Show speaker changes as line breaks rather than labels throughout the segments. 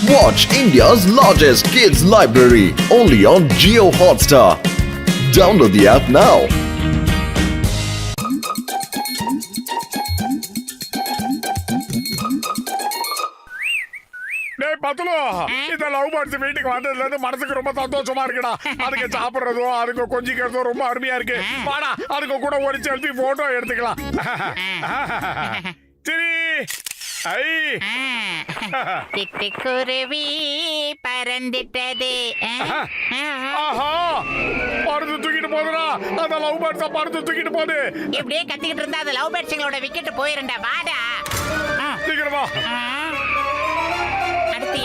Watch India's largest kids library only on Jio Hotstar. Download the app now.
இந்த love birds வீட்டுக்கு வந்ததுல இருந்து மனசுக்கு ரொம்ப சந்தோஷமா இருக்குடா. அதுக்கு சாப்பிடுறதோ அதுக்கு கொஞ்சிக்கிறதோ ரொம்ப அருமையா இருக்கு. வாடா அதுக்கு கூட ஒரு செல்ஃபி போட்டோ எடுத்துக்கலாம். சரி
குருவி பறந்துட்டது.
பறந்து தூக்கிட்டு போதுடா. அந்த லவ் பேர்ட்ஸ பறந்து தூக்கிட்டு போகுது.
இப்படியே கத்திக்கிட்டு இருந்தா அந்த லவ் பேர்ட்ஸ்ங்களோட விக்கெட் போயிருண்டா. வாடா
சீக்கிரமா.
அடுத்து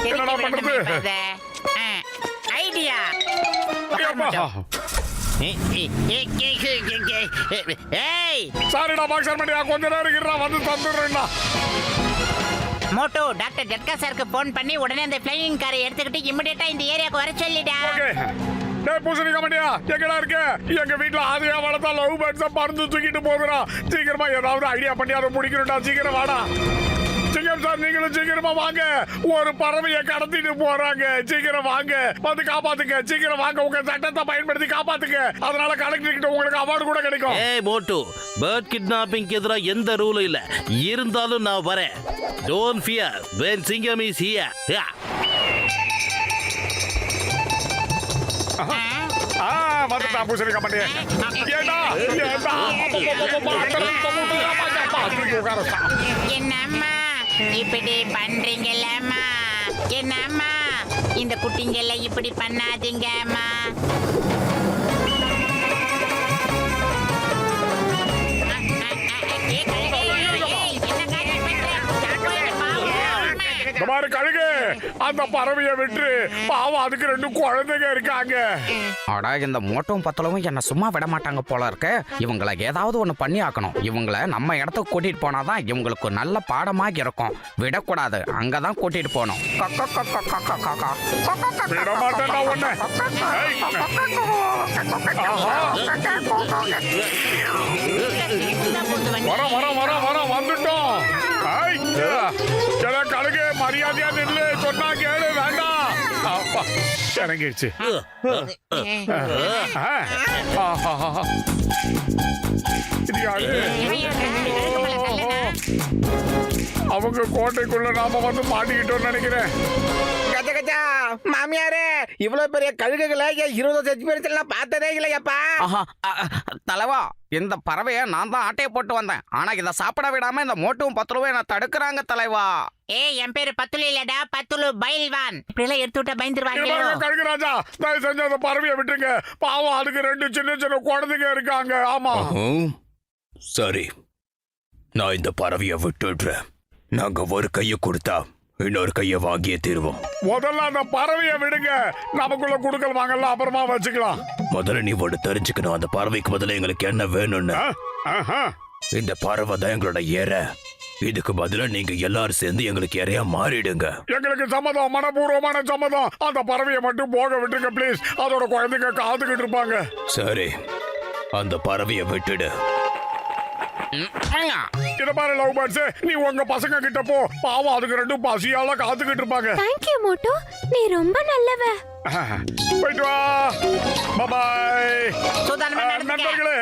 என்னடா பண்றது?
ஐடியா.
சாரிடா பாக்ஸர் மண்டியா, கொஞ்ச நேரம் இருக்கிறா வந்து தந்துடுறேன்டா.
மோட்டோ டாக்டர் ஜட்கா சாருக்கு போன் பண்ணி உடனே அந்த ஃப்ளையிங் காரை எடுத்துக்கிட்டு இமிடியேட்டா இந்த ஏரியாக்கு வர சொல்லிடா.
டேய் பூசணிக்கா மண்டியா, எங்கடா இருக்க? எங்க வீட்ல ஆதியா வளர்த்தா லவ் பேர்ட்ஸ பறந்து தூக்கிட்டு போகுதுடா. சீக்கிரமா ஏதாவது ஐடியா பண்ணி அதை முடிக்கணும்டா. சீக்கிரம் வாடா. சீக்கிரம் சார், நீங்களும் சீக்கிரமா வாங்க. ஒரு பறவையை கடத்திட்டு போறாங்க. சீக்கிரம் வாங்க, வந்து காப்பாத்துங்க. சீக்கிரம் வாங்க, உங்க சட்டத்தை பயன்படுத்தி காப்பாத்துங்க. அதனால கலெக்டர் கிட்ட உங்களுக்கு அவார்டு கூட கிடைக்கும்.
ஏய் மோட்டு, பேர்ட் கிட்னாப்பிங்க்கு எதிரா எந்த ரூலும் இல்ல. இருந்தாலும் நான் வரேன். Don't fear when Singam is here.
வந்துட்டா பூசணிக்கா மண்டியா. ஏடா
என்னம்மா இப்படி பண்றீங்கல்லம்மா? என்னம்மா இந்த குட்டிங்கெல்லாம் இப்படி பண்ணாதீங்கம்மா.
கழுகு அந்த பறவையை விட்டு பாவம், அதுக்கு 2 குழந்தைங்க இருக்காங்க.
அடா, இந்த மோட்டும் பத்தளவும் என்ன சும்மா விட மாட்டாங்க போல இருக்கு. இவங்களை ஏதாவது ஒண்ணு பண்ணி ஆக்கணும். இவங்களை நம்ம இடத்துக்கு கூட்டிட்டு போனாதான் இவங்களுக்கு நல்ல பாடமா இருக்கும். விடக்கூடாது, அங்கதான் கூட்டிட்டு போகணும்.
விட மாட்டேன்டா உன்னை. வர வந்துட்டோம். கழுகு மரியாதையா நில்லு, சொன்னா கேளு. வேண்டாம், இறங்கிடுச்சு. அவங்க கோட்டைக்குள்ள நாம வந்து மாட்டிக்கிட்டோம்னு நினைக்கிறேன்.
மாமியாரே, இவ்வளவு பெரிய கழுகுகளை 20 பேர் பார்த்ததே இல்லையாப்பா.
தலைவா, இந்த பறவைய நான் தான் ஆட்டையை போட்டு வந்தேன். ஆனா இதை சாப்பிட விடாம இந்த மோட்டும் பத்துலவும் என்ன தடுக்கிறாங்க தலைவா.
என் பேரு பத்துலு இல்லடா, பத்துலு பைல்வான். இப்படி எல்லாம் எடுத்து விட்டா பயந்துருவாங்க.
கழுகு ராஜா, தயவு செஞ்சு அந்த பறவையை விட்டுருங்க. பாவம், அதுக்கு 2 சின்ன சின்ன குழந்தைங்க இருக்காங்க. ஆமா
சரி, நான் இந்த பறவையை விட்டுடுறேன். நாங்க ஒரு கையை கொடுத்தா இன்னொரு கையை வாங்கியே தீருவோம்.
முதல்ல அந்த பறவையை விடுங்க. நமக்குள்ள குடுக்கல் வாங்கலாம், அப்புறமா வச்சுக்கலாம்.
முதல்ல நீ ஒன்று தெரிஞ்சுக்கணும். அந்த பறவைக்கு பதிலா எங்களுக்கு என்ன வேணும்னு. இந்த பறவை தான் எங்களோட ஏற. இதுக்கு பதிலா நீங்க எல்லாரும் சேர்ந்து எங்களுக்கு இறையா மாறிடுங்க.
எங்களுக்கு சம்மதம், மனப்பூர்வமான சம்மதம். அந்த பறவையை மட்டும் போக விட்டுருங்க ப்ளீஸ். அதோட குழந்தைங்க காத்துக்கிட்டு இருப்பாங்க.
சரி, அந்த பறவையை விட்டுடு.
இத பாரு லவ் பேர்ட்ஸ், நீ உங்க பசங்க கிட்ட போ. பாவம், அதுக்கு 2 பசியால காத்துக்கிட்டு இருப்பாங்க.
தேங்க் யூ மோட்டோ, நீ ரொம்ப நல்லவ.
போயிட்டு வா. பாய். நண்பர்களே,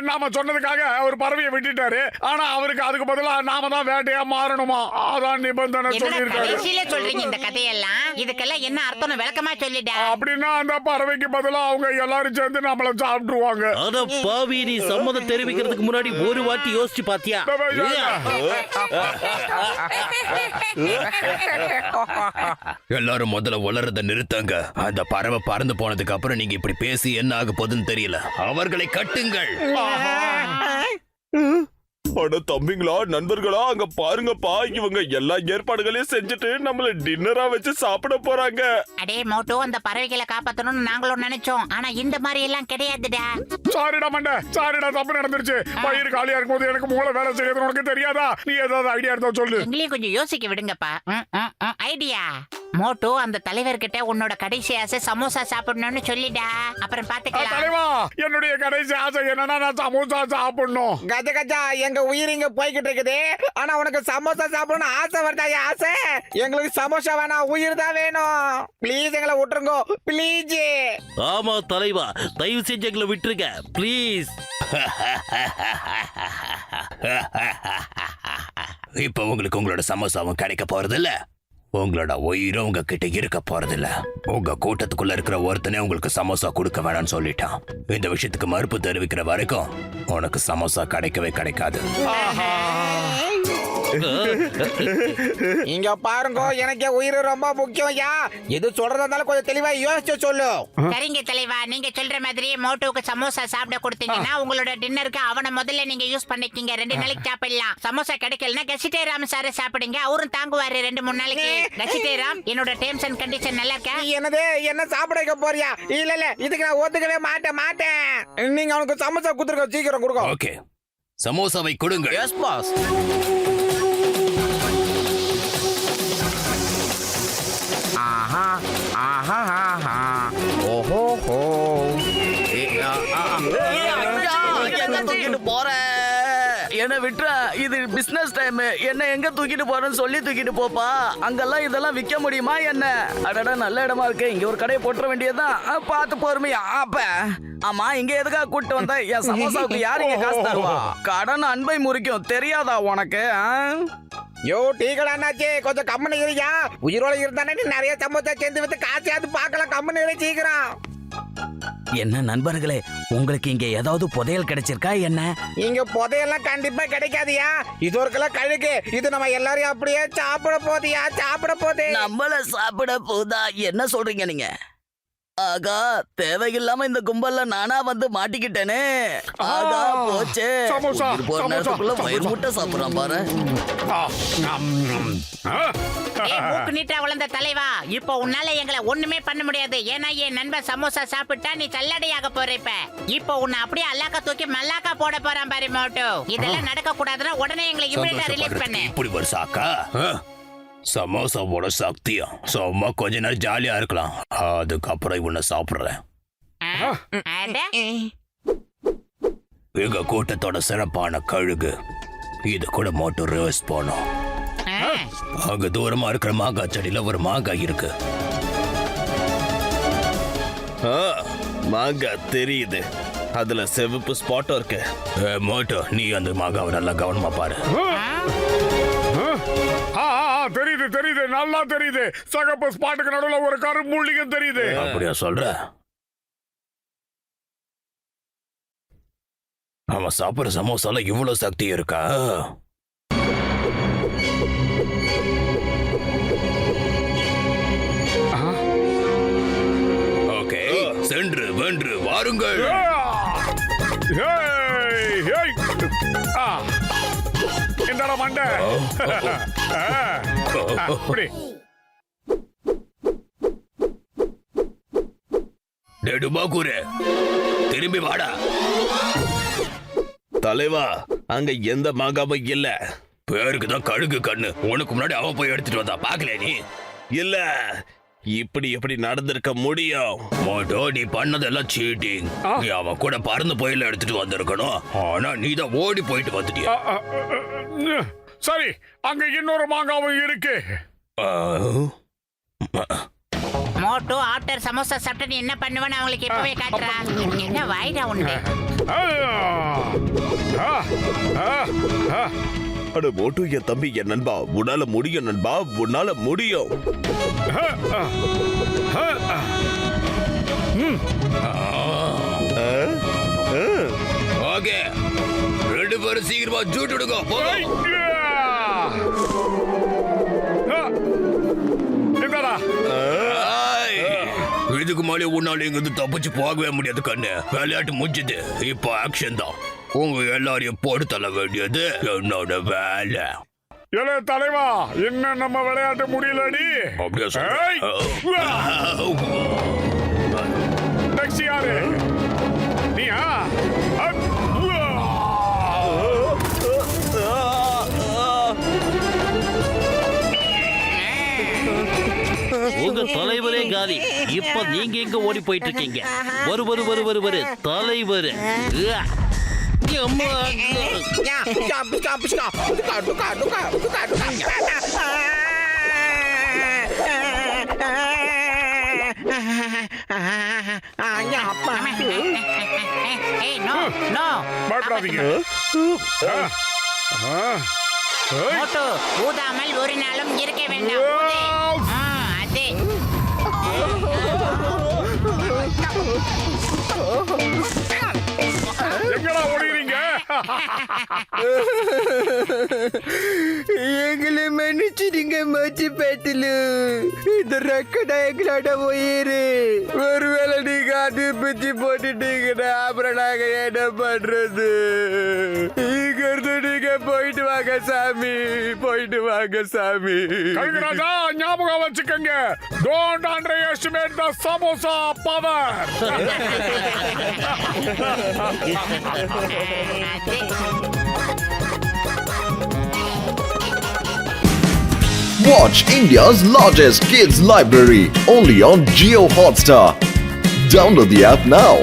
நாம சொன்னதுக்காக ஒரு பறவையை விட்டுட்டாரு. ஆனா அவருக்கு அதுக்கு பதிலா நாம தான் வேட்டையா மாறணுமா? அதான் நிபந்தனை சொல்லியிருக்காரு.
சொல்றீங்க இந்த கதையெல்லாம்? இதுக்கெல்லாம் என்ன அர்த்தம் விளக்கமா சொல்லிட்டா.
அப்படின்னா அந்த பறவைக்கு பதிலா அவங்க எல்லாரும் சேர்ந்து நம்மள சாப்பிட்டுருவாங்க.
அட பாவி, நீ சம்மதம் தெரிவிக்கிறதுக்கு முன்னாடி ஒரு வாட்டி யோசிச்சு பாத்தியா?
எல்லாரும் முதல்ல வளர்றத நிறுத்தங்க. அந்த பறவை பறந்து போனதுக்கு அப்புறம் நீங்க இப்படி பேசி என்ன ஆக போகுதுன்னு தெரியல. அவர்களை கட்டுங்கள்.
அட தம்பிங்களா, நண்பர்களா, அங்க பாருங்கப்பா. இவங்க எல்லா ஏற்பாடுகளையும் செஞ்சுட்டு நம்மள டின்னரா வச்சு சாப்பிட போறாங்க.
அடே மோட்டோ, அந்த பறவைகளை காப்பாத்தணும்னு நாங்களும் நினைச்சோம். ஆனா இந்த மாதிரி எல்லாம் கிடையாதுடா.
சாரிடா மண்ட, சாரிடா, தப்பு நடந்துருச்சு. வயிறு காலியா இருக்கும்போது எனக்கு மூளை வேலை செய்யறது உனக்கு தெரியாதா? நீ ஏதாவது ஐடியா இருந்தா சொல்லு.
எங்களையும் கொஞ்சம் யோசிக்க விடுங்கப்பா. ஐடியா மோட்டு அந்த தலைவர்கிட்ட உன்னோட கடைசி ஆசை சமோசா சாப்பிடணும்னு சொல்லிடா, அப்புறம் பாத்துக்கலாம்.
தலைவா, என்னுடைய கடைசி ஆசை என்னன்னா நான் சமோசா சாப்பிடணும்.
கஜ கஜா எங்க உயிர் இங்க போய்கிட்டு இருக்குது. ஆனா உனக்கு சமோசா சாப்பிடணும்னு ஆசை வருதாயா ஆசை? எங்களுக்கு சமோசா வேணாம், உயிர் தான் வேணும். ப்ளீஸ் எங்களை விட்டுருங்க ப்ளீஸ்.
ஆமா தலைவா, தயவு செஞ்சு எங்களை விட்டுருங்க ப்ளீஸ்.
இப்ப உங்களுக்கு உங்களோட சமோசாவும் கிடைக்க போறது இல்ல, உங்களோட உயிரும் உங்ககிட்ட இருக்க போறது இல்ல. உங்க கூட்டத்துக்குள்ள இருக்கிற ஒருத்தனே உங்களுக்கு சமோசா கொடுக்க வேணாம்னு சொல்லிட்டான். இந்த விஷயத்துக்கு மறுப்பு தெரிவிக்கிற வரைக்கும் உனக்கு சமோசா கிடைக்கவே கிடைக்காது.
இங்க பாருங்க, எனக்கு உயிர் ரொம்ப முக்கியம்யா. எது சொல்றதா இருந்தாலும் கொஞ்சம் தெளிவா யோசிச்சு சொல்லு.
சரிங்க தலைவா, நீங்க சொல்ற மாதிரி மோட்டோவுக்கு சமோசா சாப்பிட கொடுத்தீங்கன்னா உங்களோட டின்னருக்கு அவனை முதல்ல நீங்க யூஸ் பண்ணிக்கீங்க. 2 நாளைக்கு சாப்பிடலாம். சமோசா கிடைக்கலன்னா கசிட்டே ராம் சார சாப்பிடுங்க, அவரும் தாங்குவாரு 2-3 நாளைக்கு. கசிட்டே ராம், என்னோட டேர்ம்ஸ் அண்ட் கண்டிஷன் நல்லா இருக்கா?
என்னது, என்ன சாப்பிட வைக்க போறியா? இல்ல இதுக்கு நான் ஒத்துக்கவே மாட்டேன். நீங்க அவனுக்கு சமோசா குடுத்துருங்க, சீக்கிரம் கொடுங்க.
ஓகே, சமோசாவை கொடுங்க.
S pass. ஆஹா ஆஹா ஆஹா ஓஹோ ஹோ. எங்க தூக்கிட்டு போற? என்ன விட்டுறா, இது பிசினஸ் டைம். என்ன எங்க தூக்கிட்டு போறேன்னு சொல்லி தூக்கிட்டு போப்பா. அங்கெல்லாம் இதெல்லாம் விற்க முடியுமா என்ன? அடடா, நல்ல இடமா இருக்கு, இங்க ஒரு கடையை போட்டுற வேண்டியதுதான். பார்த்து பொறுமையா. அப்ப ஆமா, இங்க எதுக்காக கூட்டு வந்த? என் சமோசாவுக்கு யாரு இங்க காசு தருவா? கடன் அன்பை முறிக்கும், தெரியாதா உனக்கு?
யோ டீ கடை அண்ணாச்சி, கொஞ்சம் கம்மனு இருக்கியா? உயிரோட இருந்தானே நிறைய சமோசா சேர்ந்து வித்து காசையாவது பார்க்கலாம். கம்மனு சீக்கிரம்.
என்ன நண்பர்களே, உங்களுக்கு இங்க ஏதாவது புதையல் கிடைச்சிருக்கா என்ன?
இங்க புதையெல்லாம் கண்டிப்பா கிடைக்காதியா. இது ஒரு கிலோ கழுகு. இது நம்ம எல்லாரையும் அப்படியே சாப்பிட போகுது.
நம்மள சாப்பிட போதா? என்ன சொல்றீங்க நீங்க? ஆகா, தேவையில்லாம இந்த கும்பல்ல நானா வந்து மாட்டிக்கிட்டேனே. ஆகா போச்சே.
சமோசா,
போற நேரத்துக்குள்ள வயிறு முட்டை சாப்பிடுறான் பாரு.
மூக்கு நீட்டா வளர்ந்த தலைவா, இப்போ உன்னால எங்களை ஒண்ணுமே பண்ண முடியாது. ஏன்னா என் நண்பன் சமோசா சாப்பிட்டா நீ தள்ளடையாக போற. இப்போ உன்னை அப்படியே அல்லாக்கா தூக்கி மல்லாக்கா போட போறான் பாரு மோட்டோ. இதெல்லாம் நடக்க கூடாதுன்னா உடனே எங்களை இமிடியேட்டா ரிலீஸ் பண்ணு.
இப்படி ஒரு சாக்கா? சமோசாவோட சக்தியா? சும்மா கொஞ்ச நேரம் ஜாலியா இருக்கலாம், அதுக்கப்புறம் இவனை சாப்பிடுறேன்.
அட,
எங்க கூட்டத்தோட சிறப்பான கழுகு. இது கூட மோட்டோ ரிவர்ஸ் போனோம். அங்க தூரமா இருக்கிற மாங்காய் செடியில ஒரு மாங்காய் இருக்கு.
மாங்காய் தெரியுது, அதுல செவப்பு ஸ்பாட்டும் இருக்கு.
மோட்டோ, நீ அந்த மாங்காவை நல்லா கவனமா பாரு.
தெரியுது, நல்லா தெரியுது. சகப்பு ஸ்பாட்டுக்கு நடுவுல ஒரு கரும்புள்ளியும் தெரியுது.
அப்படியா சொல்ற? அவன் சாப்பிடுற சமோசால இவ்வளவு சக்தி இருக்கா? ஓகே, சென்று வென்று வாருங்கள்.
என்னடா மண்டை? அப்படி
டெடுபாக்கூரே, திரும்பி வாடா.
தலைவா, அங்க எந்த மாங்காவும் இல்ல.
பேருக்கு தான் கழுகு கண்ணு. உனக்கு முன்னாடி அவன் போய் எடுத்துட்டு வந்தா பாக்கல நீ?
இல்ல, இப்படி எப்படி நடந்திருக்க முடியும்?
மோட்டோ, நீ பண்ணதெல்லாம் சீட்டிங். நீ அவன் கூட பறந்து போயில எடுத்துட்டு வந்திருக்கணும். ஆனா நீ தான் ஓடி போயிட்டு வந்துட்டியா?
சரி, அங்க இன்னொரு மாங்காவும் இருக்கு.
மோட்டோ ஆஃப்டர் சமோசா சாப்பிட்டு நீ என்ன பண்ணுவேன்னு அவங்களுக்கு எப்பவே காட்டுறா. என்ன வாய்டா உண்டு?
அட மோட்டு, என் தம்பி, என் நண்பா, உன்னால முடியும் நண்பா, உன்னால முடியும்.
ஓகே, 2 பேரும் சீக்கிரமா ஜூட் விடுங்க. இதுக்கு மேலே உன்னால இங்க தப்பிச்சு போகவே முடியாது கண்ணு. விளையாட்டு முடிஞ்சது, இப்போ ஆக்ஷன் தான். உங்க எல்லாரையும் போட்டு தள்ள வேண்டியது என்னோட வேலை.
ஏலே தலைவா, என்ன நம்ம விளையாட்டு முடியலடி?
அப்படியே
நெக்ஸ்ட் யாரு? நீயா?
உங்க தலைவரே காலி. இப்ப நீங்க எங்க ஓடி போயிட்டு இருக்கீங்க? வரு தலைவர். அம்மா.
ஏய் நோ நோ
பயப்படாதீங்க
மோட்டு ஊதாமல் ஒரு நாளும் இருக்க வேண்டாம் ஊது. அதே
எங்கடா ஓடுறீங்க?
எங்களை மன்னிச்சிடுங்க மச்சி பேட்டிலு. இந்த ரெக்கடா எங்களோட உயிர். ஒருவேளை நீங்க அது பிச்சு போட்டுட்டீங்கன்னா அப்புறம் நாங்க என்ன பண்றது? இங்க இருந்து நீங்க போயிட்டு வாங்க சாமி, போயிட்டு வாங்க சாமி.
கவிராஜா ஞாபகம் வச்சுக்கோங்க, don't under estimate the samosa power.
Watch India's largest kids library only on Geo Hotstar. Download the app now.